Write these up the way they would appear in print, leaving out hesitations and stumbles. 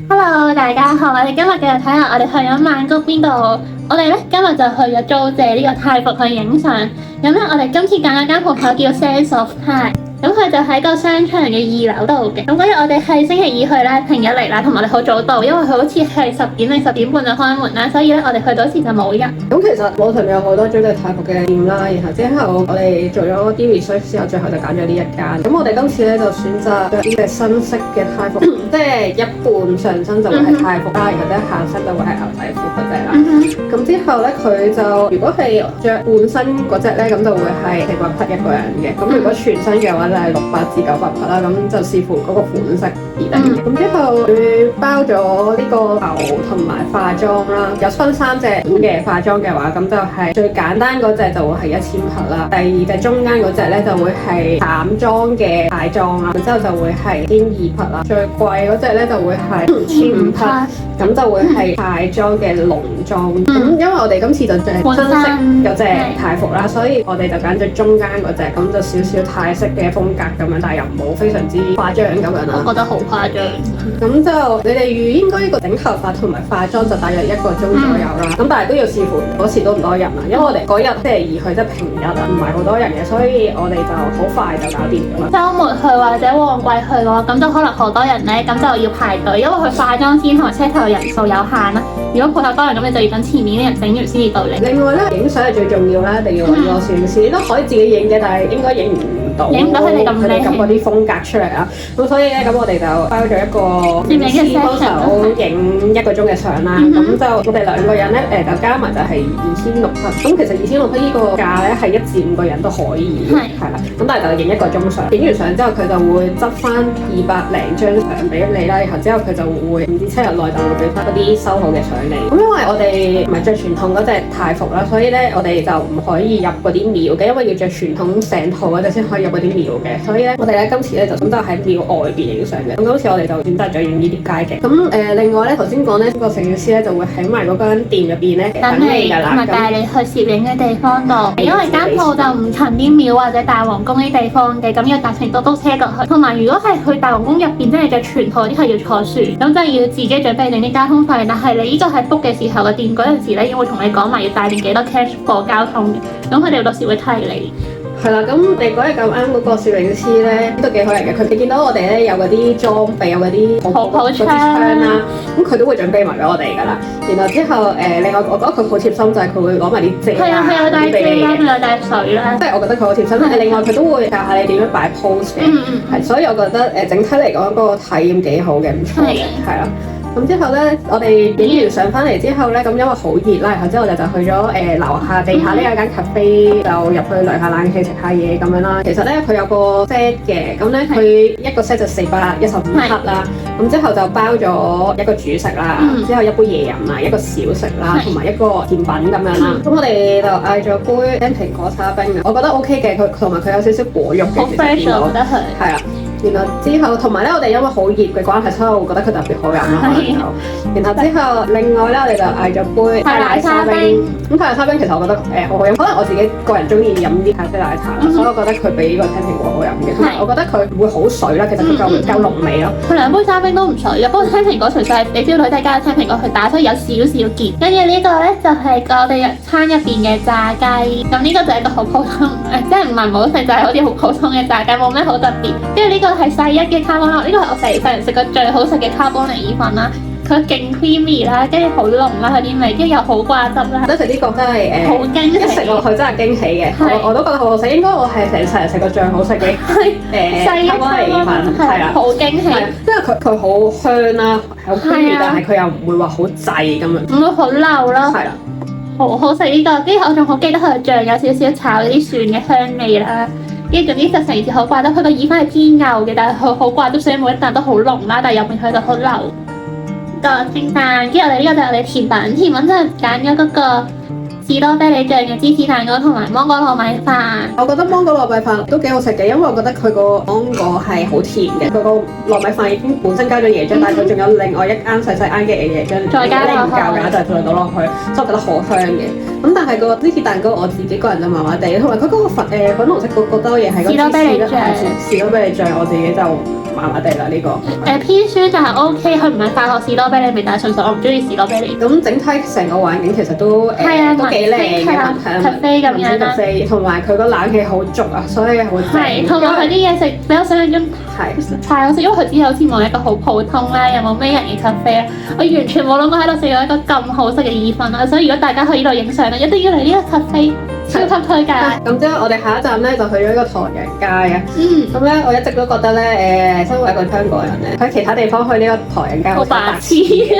Hello，大家好，我哋今日繼續睇下我哋去咗曼谷邊度。我哋咧今日就去咗租借呢個泰服去影相。咁咧我哋今次揀咗間鋪頭叫 Sense of Thai。咁佢就喺個商場嘅2樓度嘅。咁嗰日我哋係星期二去啦，平日嚟啦，同埋我哋好早到，因為佢好似係10點定10點半就開門啦，所以咧我哋去到時就冇人。咁其實網上面有好多租借泰服嘅店啦，然後之後我哋做咗啲 research 之後，最後就揀咗呢一間。咁我哋今次咧就選擇着啲嘅新式嘅泰服，即係一半上身就會係泰服啦，然後咧下身就會係牛仔褲嗰隻啦。咁之後咧佢就如果係着半身嗰隻咧，咁就會係400匹一個人嘅。咁如果全身嘅話就係600至900匹啦。咁就視乎嗰個款式而定嘅。咁之後佢包咗呢個頭同埋化妝啦，有分3隻嘅化妝嘅話，咁就係最簡單嗰隻就會係1000匹啦。第二隻中間嗰隻咧就會係淡妝嘅泰妝啦，然之後就會係1200匹啦。最貴嗰隻咧就會係1500匹，咁就會係泰妝嘅濃妝。咁因為我哋今次就着新式有隻泰服啦，所以我哋就揀咗中間嗰隻，咁就少少泰式嘅風格咁樣，但係又冇非常之誇張咁樣啦。我覺得好誇張。咁就你哋預應該呢個整頭髮同埋化妝就大約1個鐘左右啦。咁但係都要視乎嗰時多唔多人啦，因為我哋嗰日星期2去即係平日啊，唔係好多人嘅，所以我哋就好快就搞掂㗎啦。週末去或者旺季去嘅話，咁就可能好多人咧，咁就要排隊，因為佢化妝先同埋車頭人數有限啦。如果鋪頭多人咁，你就要等前面啲人整完先至到你。另外咧，影相係最重要啦，一定要揾個攝影師，你都可以自己影嘅，但係應該影唔到佢哋咁嗰啲風格出嚟啊。咁所以咧，咁我哋就包咗一個攝影師幫手影1個鐘嘅相啦。咁就我哋2個人咧，就加埋就係2600匹。咁其實2600匹呢個價咧係1至5個人都可以，係啦。咁但係就影1個鐘相，影完相之後佢就會執翻200零張相俾你啦。然後之後佢就會唔知7日內就會俾翻嗰啲收好嘅相你。咁因為我哋唔係着傳統嗰隻泰服啦，所以咧我哋就唔可以入嗰啲廟嘅，因為要着傳統成套嗰隻先可以入嗰啲廟嘅。所以咧我哋咧今次咧就咁都喺廟外邊影相嘅。咁今次我哋就選擇咗影呢啲街嘅。咁另外咧頭先講咧個攝影師咧就會喺埋嗰間店入邊咧等你㗎啦，同埋帶你去攝影嘅地方度。因為間鋪就唔近啲廟或者大皇宮啲地方嘅，咁要搭成都車過去。同埋如果係去大皇宮入邊，真係着全套啲係要坐船，咁真係要自己準備定啲交通費。但係你呢個係 book 嘅時候，個店嗰陣時咧，已經會同你講埋要帶定幾多 cash 過交通嘅，咁佢哋好多時會替你。係啦，咁你嗰日咁啱嗰個攝影師咧都幾好人嘅，佢見到我哋咧有嗰啲裝備，有嗰啲好支槍啦，咁佢都會準備埋俾我哋㗎啦。然後之後另外我覺得佢好貼心就係佢會攞埋啲遮啊，佢有帶遮啦，佢有帶水啦，即係我覺得佢好貼心。另外佢都會教下你點樣擺 pose 嘅，係，所以我覺得整體嚟講嗰個體驗幾好嘅，唔錯嘅，係啦。咁之後咧，我哋影完相翻嚟之後咧，咁因為好熱啦，然後之後我哋就去咗樓下地下呢有間 cafe，就入去涼下冷氣食下嘢咁樣啦。其實咧佢有個 set 嘅，咁咧佢一個 set 就415克啦。咁之後就包咗一個主食啦，之後一杯嘢飲啦，一個小食啦，同埋一個甜品咁樣啦。咁我哋就嗌咗杯青蘋果沙冰嘅，我覺得 OK 嘅，佢同埋佢有少少果肉嘅，好 fresh 我覺得佢係啦。然後之後同埋咧，我哋因為好熱嘅關係，所以我覺得佢特別好飲啦。然後之後另外咧，我哋就嗌咗杯泰奶沙冰。咁泰奶沙冰其實我覺得好好飲，可能我自己個人中意飲啲泰式奶茶啦，所以我覺得佢比呢個青蘋果好飲嘅。同埋我覺得佢唔會好水啦，其實佢夠濃味咯。佢2杯沙冰都唔水嘅，不過青蘋果純粹係你 feel 到佢加咗青蘋果去打，所以有少少澀。跟住呢個咧就係我哋餐入邊嘅炸雞。咁呢個就係一個好普通，即係唔係唔好食，就係好似好普通嘅炸雞，冇咩好特別。跟住呢個係細一嘅卡邦拉，呢個係我成日食過最好食嘅卡邦尼意粉啦。佢勁 creamy 啦，跟住好濃啦佢啲味，跟住又好掛汁啦。覺得食呢個真係好驚喜，一食落去真係驚喜嘅。我都覺得好好食，應該我係成日食過最好食嘅卡邦尼意粉，係啦，好驚喜。因為佢好香啦，好 creamy，但係佢又唔會話好滯咁樣，唔會好漏啦。係啦。好好食呢個，跟住我仲好記得佢嘅醬有少少炒嗰啲蒜嘅香味啦。跟住總之就成件事好掛得，佢個意粉係偏幼嘅，但係佢好掛得，所以每一啖都好濃啦，但係入面佢就好流。個清淡，跟住我哋呢個就係我哋甜品，甜品就係揀咗嗰個士多啤梨醬嘅芝士蛋糕同埋芒果糯米飯。我覺得芒果糯米飯都幾好食嘅，因為我覺得佢個芒果係好甜嘅，佢個糯米飯已經本身加咗椰漿，但係佢仲有另外一間細細間嘅椰漿，再加唔夠㗎，就再倒落去，所以我覺得好香嘅。咁但係個呢鐵蛋糕我自己個人就麻麻地，同埋佢嗰個粉紅色嗰兜嘢係嗰士多啤梨醬士多啤梨醬，我自己就麻麻地啦呢個。偏酸但係 OK，佢唔係化學士多啤梨味，但係純粹我唔中意士多啤梨。咁整體成個環境其實都都幾靚嘅，係啦，咖啡咁樣啦，同埋佢個冷氣好足啊，所以好正。係，同埋佢啲嘢食比我想象中太好食，因為佢之前好似冇一個好普通咧，又冇咩人嘅咖啡啊，我完全冇諗過喺度食到一個咁好食嘅意粉啊！所以如果大家去呢度影相咧，一定要嚟呢個咖啡。超級推介。咁之後我哋下一站咧就去咗一個唐人街啊。咁咧我一直都覺得咧身為一個香港人咧，喺其他地方去呢個唐人街好白痴，因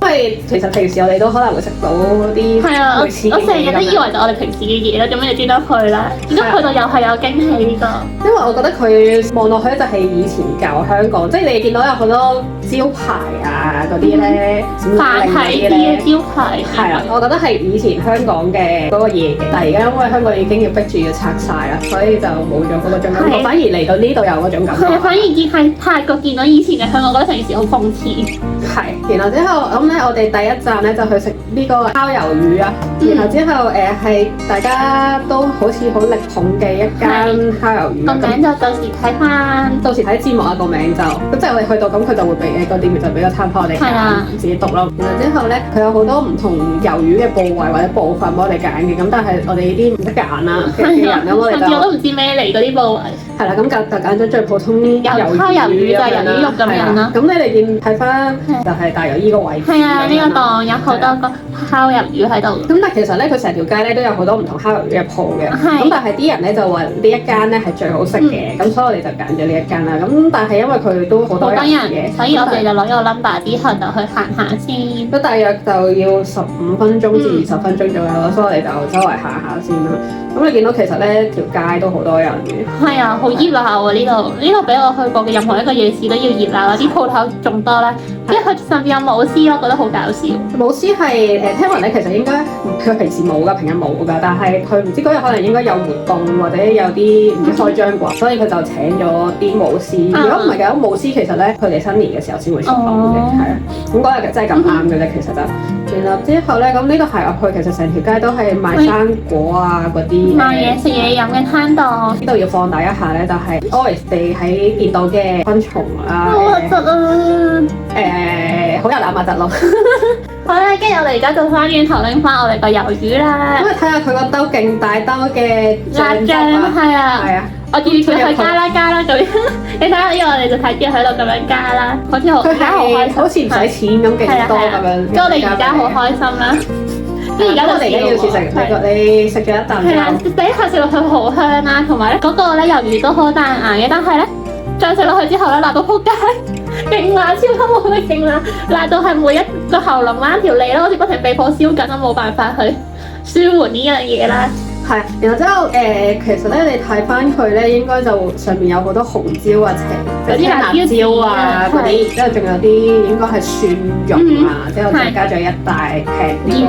為其實平時我哋都可能會食到啲類似嘅嘢。我成日都以為就我哋平時嘅嘢啦，咁樣就專登去啦。點解去到又係有驚喜呢個？因為我覺得佢望落去就係以前舊香港，即係你見到有好多招牌啊嗰啲咧，繁體字嘅招牌。係啦，我覺得係以前香港嘅嗰個夜景，但係而家因為香港已經要逼住要拆晒啦，所以就冇咗嗰種感覺，反而嚟到呢度有嗰種感覺。係，反而見喺泰國見到以前嘅香港，覺得成件事好諷刺。係，然後之後咁咧，我哋第一站咧就去食呢個烤魷魚啊。然後之後係大家都好似好力捧嘅一間烤魷魚。個名就到時睇翻，到時睇節目啊個名就咁，即係我哋去到咁，佢就會俾個店員就俾個餐牌我哋揀，自己讀咯。然後之後咧，佢有好多唔同魷魚嘅部位或者部分幫我哋揀嘅，咁但係我哋呢啲唔識揀啦嘅人咁，我哋就我都唔知咩嚟嗰啲部位。係啦，咁就揀咗最普通魷魚就係魷魚肉咁樣啦。咁你哋見睇翻就係大約依個位置。係啊，呢個檔有好多個烤魷魚喺度。咁但係其實咧，佢成條街咧都有好多唔同烤魷魚嘅鋪嘅。咁但係啲人咧就話呢一間咧係最好食嘅，咁所以我哋就揀咗呢一間啦。咁但係因為佢都好多人嘅，所以我哋就攞咗個 number 之後就去行下先。都大約就要15分鐘至20分鐘左右咯，所以我哋就周圍行下先啦。咁你見到其實咧條街都好多人嘅。係啊，好熱鬧喎呢度，呢度比我去過嘅任何一個夜市都要熱鬧啦，啲鋪頭仲多啦。即係佢甚至有舞獅咯，覺得好搞笑。舞獅係聽聞咧，其實應該佢平時冇㗎，平日冇㗎，但係佢唔知嗰日可能應該有活動或者有啲唔知開張啩，所以佢就請咗啲舞獅。如果唔係嘅，舞獅其實咧佢哋新年嘅時候先會出動嘅，係啊。咁嗰日真係咁啱嘅啫，其實就。然後之後咧，咁呢個行入去其實成條街都係賣生果啊嗰啲。賣嘢食嘢飲嘅攤檔。呢度要放大一下咧，就係 always 地喺見到嘅昆蟲啦。好核突啊！好有蛋白質咯。好啦，跟住我哋而家就翻轉頭拎翻我哋個魷魚啦。咁你睇下佢個兜勁大兜嘅辣醬，係啊。係啊。我預住佢加啦咁樣，你睇下呢個我哋就睇住喺度咁樣加啦，好似佢係好似唔使錢咁勁多咁樣。跟住我哋而家好開心啦。跟住而家我哋而家要試食，你食咗一啖。係啊，第一下食落去好香啦，同埋咧嗰個咧魷魚都好彈牙嘅，但係咧再食落去之後咧辣到撲街，勁辣，超級無敵勁辣，辣到係每一個喉嚨啦、條脷啦，好似不停被火燒緊都冇辦法去舒緩呢樣嘢啦。係，然後之後其實咧你睇翻佢咧，應該就上面有好多紅椒啊、青辣椒啊嗰啲，之後仲有啲應該係蒜蓉啊，之後再加咗一大劈芫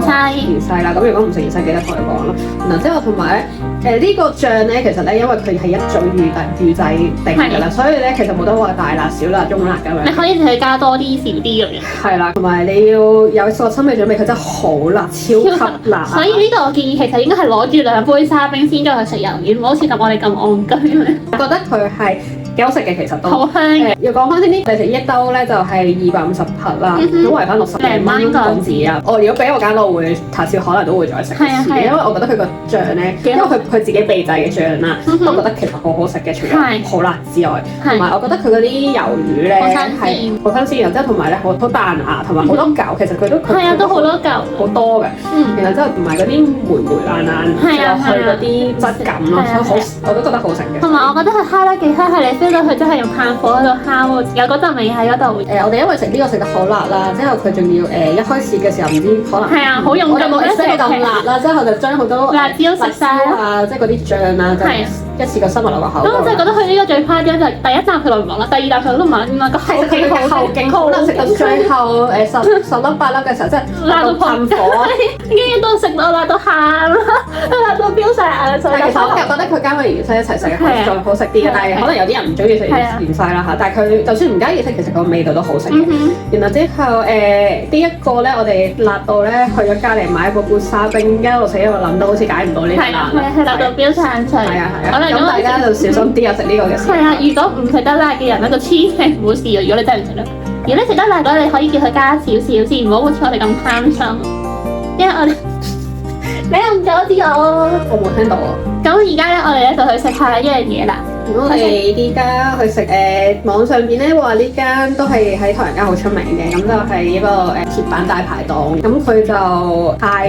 茜啦。咁如果唔食芫茜，記得同佢講咯。然後之後同埋咧呢個醬咧，其實咧因為佢係一早預製定㗎啦，所以咧其實冇得話大辣、小辣、中辣咁樣。你可以去加多啲、少啲咁樣。係啦，同埋你要有個心理準備，佢真係好辣，超級辣。所以呢度我建議其實應該係攞住2杯沙冰先再去食魷魚，唔好似我哋咁戇居。我覺得佢係幾好食嘅，其實都好香。要講翻先啲，你食一兜咧就係250克啦，咁圍翻60零蚊港紙啊！如果俾我揀，我會下次可能都會再食一次，因為我覺得佢個醬咧，因為佢自己秘製嘅醬啦，我覺得其實好好食嘅，除咗好辣之外，同埋我覺得佢嗰啲魷魚咧係好新鮮，然之後同埋咧好彈牙，同埋好多嚿，其實佢都都好多嚿，好多嘅。然後之後唔係嗰啲霉爛落去嗰啲質感咯，所以我都覺得好食嘅。同埋我覺得佢烤得幾香，係你 feel 到佢真係用炭火喺度烤，有嗰陣味喺嗰度。我哋因為食呢個食得好辣啦，之後佢仲要一開始嘅時候唔知可能係啊，好用，我就冇 expect 到咁辣啦，之後就將好多辣椒食晒啊，即係嗰啲醬啊，就一次過塞埋落個口。咁我真係覺得佢呢個最誇張就係第一啖佢落唔落啦，第二啖佢都唔落，原來個後勁好啦，食到最後十粒八粒嘅時候，真係辣到噴火，跟住都食到辣到喊啦，辣到飆晒眼水。其實我又覺得佢加埋芫茜一齊食係仲好食啲嘅，但係可能有啲人唔中意食芫茜啦嚇。但係佢就算唔加芫茜，其實個味道都好食嘅。然後之後呢一個咧，我哋辣到咧去咗隔離買個杯沙冰，一路食一路諗到好似解唔到呢個辣。係辣到飆晒眼水。係啊。咁大家就小心啲啊！食呢個嘅時候。係啊，如果唔食得辣嘅人咧，就千祈唔好試啊！如果你真係唔食得，如果你食得辣嘅話，你可以叫佢加少少先，唔好好似我哋咁貪心。因為我哋你又唔阻止我，我冇聽到啊。咁而家咧，我哋咧就去食下一樣嘢啦。我哋呢家去食網上邊咧話呢間都係喺唐人街好出名嘅，咁就係一個鐵板大排檔，咁佢就泰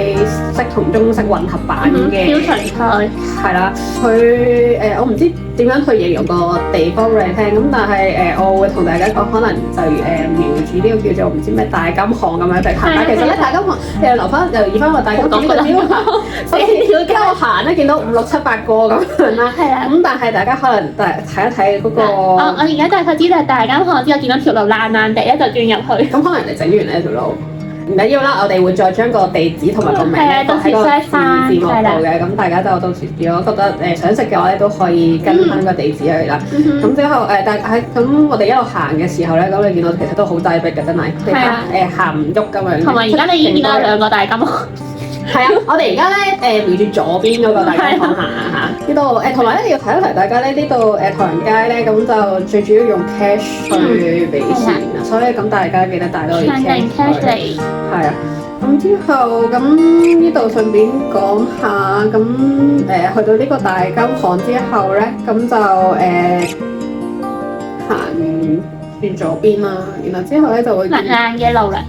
式同中式混合版嘅標準菜，係啦，佢我唔知點樣去形容個地方俾你聽，咁但係我會同大家講，可能就瞄住呢個叫做唔知咩大金巷咁樣就行，但其實咧大金巷又留翻又移翻個大金巷呢個標行，所以而家我行咧見到5、6、7、8個咁樣啦，係啊，咁但係大家可能睇一睇嗰個，我而家大概知道係大間巷之後見到條路爛爛地，一就轉入去。咁可能人哋整完呢條路，唔緊要啦，我哋會再將個地址同埋個名咧喺個字幕度嘅，咁大家就到時如果覺得想食嘅話咧，都可以跟翻個地址去啦。咁之後但係咁我哋一路行嘅時候咧，咁你見到其實都好擠迫嘅，真係行唔喐咁樣。同埋而家你已經見到兩個大金巷。係啊，我哋而家咧瞄住左邊嗰個大金巷行啊嚇，呢度同埋咧要提一提大家咧，呢度唐人街咧咁就最主要用 cash 去俾錢啊，所以咁大家記得帶多啲 cash 嚟。係啊，咁之後咁呢度順便講下，咁去到呢個大金巷之後咧，咁就行轉左邊啦，然後之後咧就會硬嘅路啦。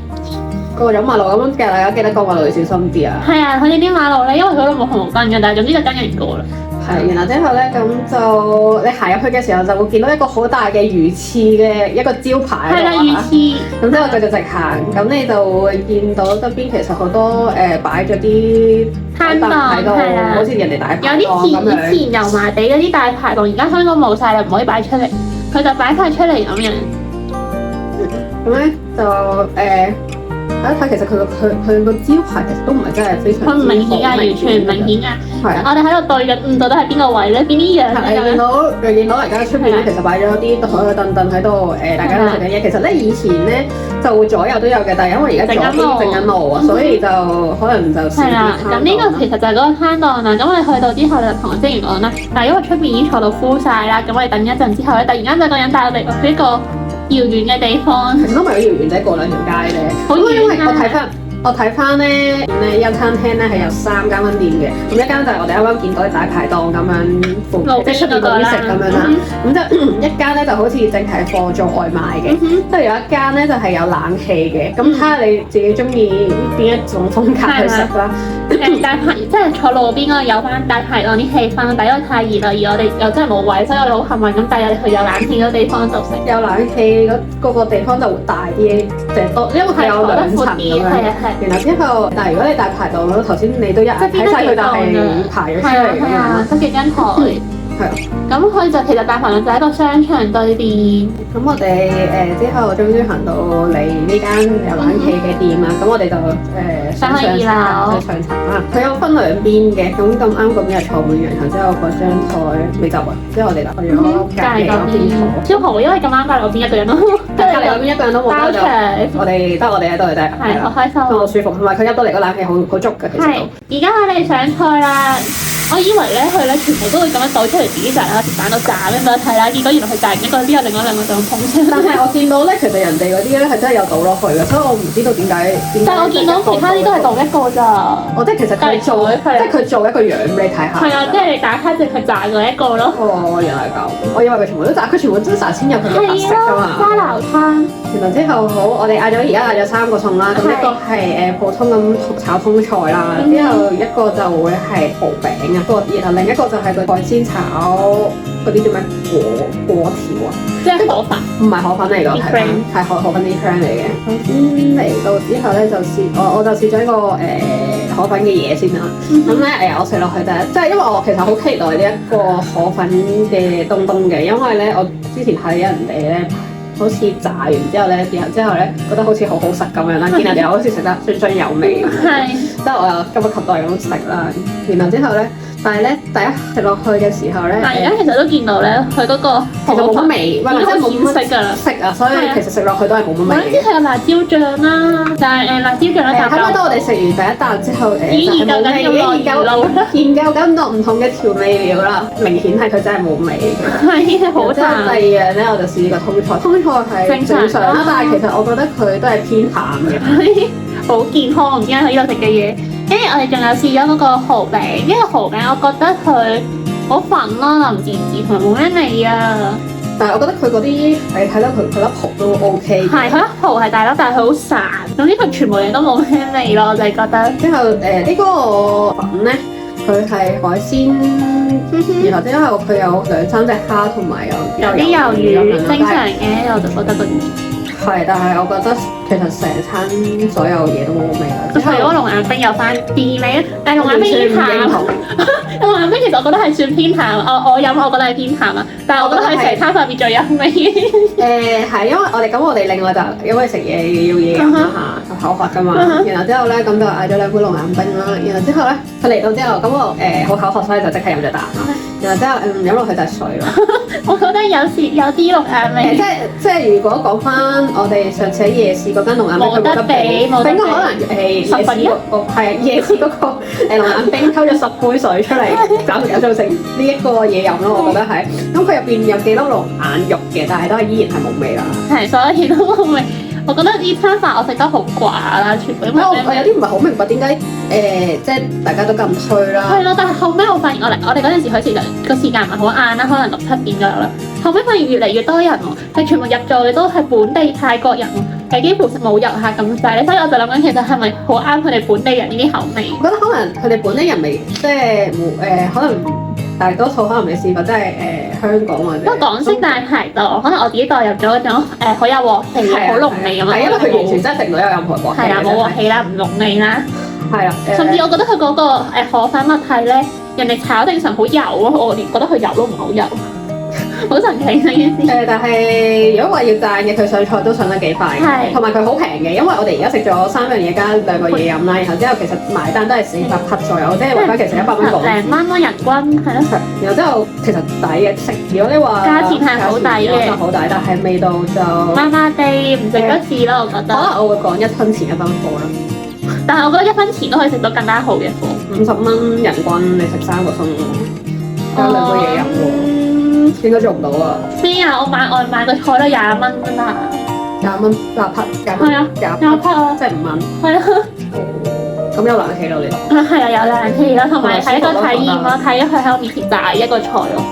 過咗馬路咁，大家記得過馬路要小心啲啊！係啊，佢哋啲馬路咧，因為佢都冇紅綠燈嘅，但係總之就跟人過啦。係，然後之後咧，咁就你行入去嘅時候就會見到一個好大嘅魚翅嘅一個招牌喺度啊！魚翅。咁之後繼續直行，咁你就會見到側邊其實好多擺咗啲攤檔喺度，好似人哋大排檔咁樣。有啲以前油麻地嗰啲大排檔，而家香港冇晒啦，唔可以擺出嚟，佢就擺晒出嚟咁樣。咁咧就大家睇，其實佢個招牌其實都唔係真係非常之明顯啊，完全唔明顯啊。係啊，我哋喺度對緊，到底係邊個位咧？邊啲樣咧？你見到而家出邊咧，其實擺咗啲台凳凳喺度，大家食緊嘢。其實咧以前咧就會左右都有嘅，但係因為而家左邊整緊路啊，所以就可能就少啲攤檔。係啦，咁呢個其實就係嗰個攤檔啦。咁我哋去到之後就同職員講啦，但係因為出邊已經坐到 full 晒啦，咁我哋等一陣之後咧，突然間有個人帶我哋去一個遙遠嘅地方，其實都唔係好遙遠啫，過兩條街咧。好遠啊！因為我睇翻咧，一餐廳咧係有3間分店嘅，咁一間就係我哋啱啱見到嘅大排檔咁樣，即係出邊嗰啲食咁樣啦。咁就一間咧就好似淨係貨做外賣嘅，即係有一間咧就係有冷氣嘅。咁睇下你自己中意邊一種風格去食啦。大排即係坐路邊嗰個有翻大排檔啲氣氛，但因為太熱啦，而我哋又真係冇位，所以我哋好幸運咁帶我哋去有冷氣嗰地方度食。有冷氣嗰個地方就會大啲，即係多，因為佢有2層咁樣。然後之後，但係如果你大排檔咯，頭先你都一睇晒佢就係排咗出嚟咁樣，得幾間台。係啊，咁佢就其實大排檔就喺個商場對面。咁我哋之後終於行到嚟呢間有冷氣嘅店啦。咁我哋就上2樓上層啦。佢有分2邊嘅，咁啱嗰邊係坐滿人，然後之後嗰張台未執啊。之後我哋就去咗隔離嗰邊坐。超好，因為咁啱隔離嗰邊一個人咯，隔離嗰邊一個人都冇包場。我哋喺度嘅啫，係好開心，好舒服。同埋佢入到嚟個冷氣好足嘅，其實都。而家我哋上菜啦。我以為咧佢咧全部都會咁樣倒出嚟自己炸啦，鐵板度炸咁樣睇啦，結果原來佢炸完一個之後，另外2個就咁捧出。但係我見到咧，其實人哋嗰啲咧係真係有倒落去嘅，所以我唔知道點解。但係我見到其他啲都係倒一個咋。哦，即係其實佢做，即係佢做一個樣俾你睇下。係啊，即係你打開淨係炸過一個咯。哦，原來係咁。我以為佢全部都炸，佢全部都炸先有佢嘅特色㗎嘛。沙撈餐。然後之後好，我哋而家嗌咗3個餸啦，咁一個係普通咁炒通菜啦，之後一個就會係蠔餅。然後另一個就係個海鮮炒嗰啲叫咩果條啊，即係河粉，唔係河粉嚟㗎，係河粉啲 friend 嚟嘅。首先嚟到之後咧就試，我就試咗一個河粉嘅嘢先啦。咁咧我食落去即係因為我其實好期待呢一個河粉嘅東東嘅，因為咧我之前睇人哋咧好似炸完之後咧，然後之後咧覺得好似好好食咁樣啦，見人哋又好似食得酸酸有味，係，之後我又急不及待咁食啦。然後之後咧，但係咧第一食落去嘅時候咧，但係而家其實都見到咧，佢嗰個其實冇乜味，或者冇乜色㗎啦，色啊，所以其實食落去都係冇乜味。我知係有辣椒醬啦，但係辣椒醬咧，係咪當我哋食完第一啖之後，已經研究緊要研究緊落唔同嘅調味料啦，明顯係佢真係冇味。係好之後第二樣咧，我就試過通菜，通菜係正常啦，但係其實我覺得佢都係偏淡嘅，好健康。我唔知喺呢度食嘅嘢，跟住我哋仲有試咗嗰個蠔餅，呢個蠔餅我覺得佢好粉咯，淋字字同埋冇咩味啊。但係我覺得佢嗰啲你睇到佢粒蠔都 OK。係，佢粒蠔係大粒，但係佢好散。總之佢全部嘢都冇咩味咯，我就係覺得。之後呢個粉咧，佢係海鮮，然後之後佢有2-3隻蝦同埋有啲魷魚，正常嘅我就覺得嗰啲。係，但係我覺得其實成餐所有嘢都冇味啦。除咗龍眼冰有翻啲味，但係龍眼冰偏淡。龍眼冰其實我覺得係算偏淡，我飲我覺得係偏淡啊，但係我覺得佢成餐飯入邊最有味。係因為我哋另外就因為食嘢要嘢飲啦嚇，就口渴噶嘛。然後之後咧咁就嗌咗2杯龍眼冰啦。然後之後咧佢嚟到之後咁我好口渴，所以就即刻飲咗啖。然後之後飲落去就係水咯。我覺得有啲龍眼味。即係如果講翻我哋上次喺夜市嗰間龍眼冰，冇得比，冇得比。應該可能夜市夜市嗰個龍眼冰溝咗10杯水出嚟，就成呢一個嘢飲咯。我覺得係。咁佢入邊有幾粒龍眼肉嘅，但係都係依然係冇味啦。係，所以都冇味。我覺得呢餐飯我食得好寡啦，全部。我有啲唔係好明白點解即係大家都咁推啦。係咯，但係後尾我發現我哋嗰陣時去時個時間唔係好晏啦，可能6-7點左右啦。後尾發現越嚟越多人喎，係全部入座嘅都係本地泰國人喎，係幾乎冇遊客咁滯。所以我就諗緊其實係咪好啱佢哋本地人呢啲口味？我覺得可能佢哋本地人未即係冇可能大多數可能未試過，即係香港或者。不過港式大排檔，可能我自己代入咗嗰種好有鑊氣、好濃味咁樣。係因為佢完全真係食唔到有任何鑊氣。係啦，冇鑊氣啦，唔濃味啦。係啊，甚至我覺得佢嗰個河粉物體咧，人哋炒正常好油咯，我連覺得佢油都唔係好油。好神奇呢件事。但係如果話要讚嘅，佢上菜都上得幾快，同埋佢好平嘅，因為我哋而家食咗3樣嘢加2個嘢飲啦，然後之後其實埋單都係400匹左右，即係話翻其實100蚊港幣。0蚊咯，人均係咯。然後之後其實抵嘅食，如果你話價錢係好抵嘅，好抵，但係味道就麻麻地，唔值得試咯，我覺得。可能我會講1分錢1分貨啦。但係我覺得1分錢都可以食到更加好嘅貨。50蚊人均，你食3個餸，加2杯嘢飲喎。應該做唔到啊！咩啊？我買外賣個菜都20蚊㗎嘛，20蚊8匹，20匹啊，即係5蚊。係啊，咁有冷氣咯，你度。係啊，有冷氣啦，同埋睇個體驗咯，睇咗佢喺我面前炸一個菜咯。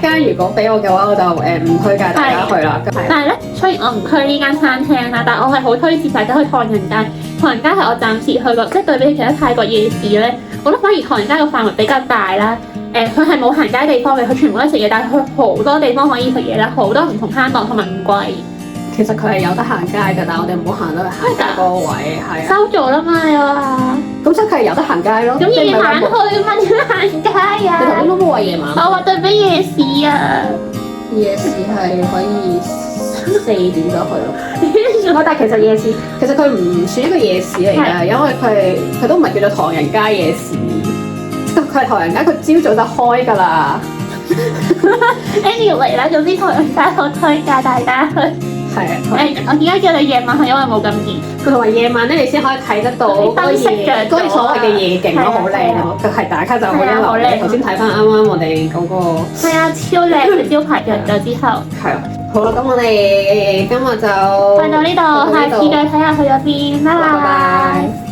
家如果俾我嘅話，我就唔推介大家去啦。但係咧，雖然我唔推呢間餐廳啦，但係我係好推薦大家去唐人街。唐人街係我暫時去過，即係對比其他泰國夜市咧，我覺得反而唐人街個範圍比較大啦。佢係冇行街地方嘅，佢全部都食嘢，但係佢好多地方可以食嘢啦，好多唔同攤檔同埋唔貴。其實佢係有得行街嘅，但係我哋唔好行到去行街嗰個位，係收咗啦嘛又話。咁所以佢係有得行街咯。咁夜晚去嘛？點解行街啊？你頭先都冇話夜晚。我話對比夜市啊。夜市係可以4點就去咯。但係其實夜市其實佢唔算一個夜市嚟㗎，因為佢都唔係叫做唐人街夜市。佢係唐人街，佢朝早就開㗎啦。Anyway 啦，總之唐人街好推介大家去。係啊。我而家叫你夜晚去，因為冇咁熱。佢同埋夜晚咧，你先可以睇得到嗰啲所謂嘅夜景咯，好靚咯。佢係打卡就好一流。你頭先睇翻啱啱我哋嗰個。係啊，超靚嘅招牌着咗之後。係啊。好啦，咁我哋今日就去到呢度，下次再睇下去咗邊。拜拜。